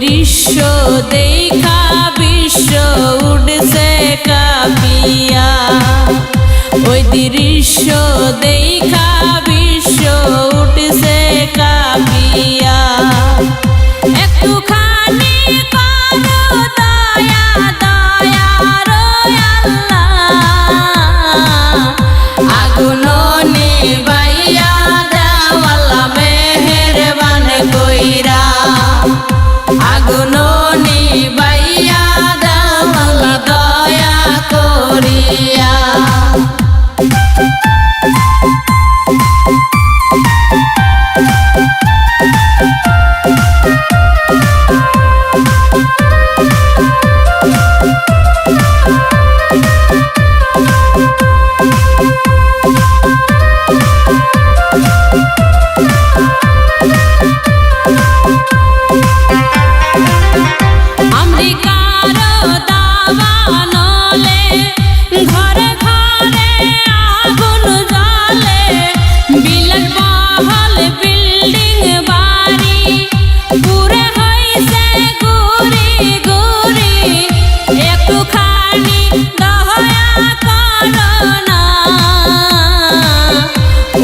দৃশ্য দেখা বিশ্ব উঠছে কাঁপিয়া, ওই দৃশ্য দেখা বিশ্ব উঠছে কাঁপিয়া। একটুখানি করো দয়া দয়া আল্লাহ, আগুন নিবাইয়া দেওয়ালা মেহেরবান কইরা, আগুন নিবাইয়া দেওয়ালা দয়া করিয়া।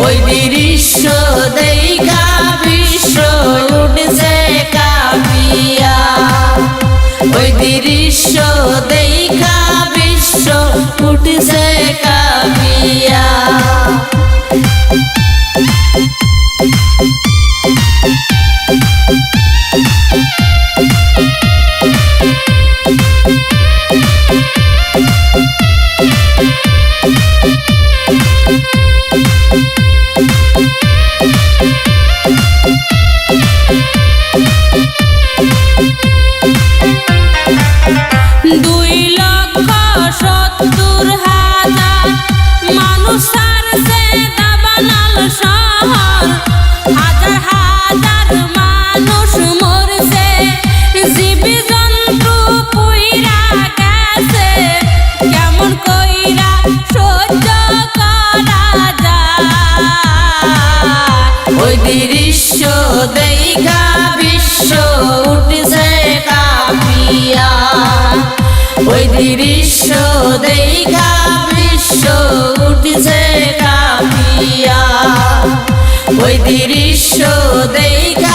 ওই দৃশ্য দেখা বিশ্ব উঠছে কাঁপিয়া, ওই দৃশ্য দেখা বিশ্ব উঠছে কাঁপিয়া। মানুষ সারছে দাবানল শহর, হাজার হাজার মানুষ মরছে, জীবী জন্তু পুইরা গেছে, কেমন কইরা সহ্য করা যায়। ওই দৃশ্য দেখা বিশ্ব উঠছে কাঁপিয়া, ওই দৃশ্য দেখা বিশ্ব উঠছে কাঁপিয়া, ওই দৃশ্য দেখা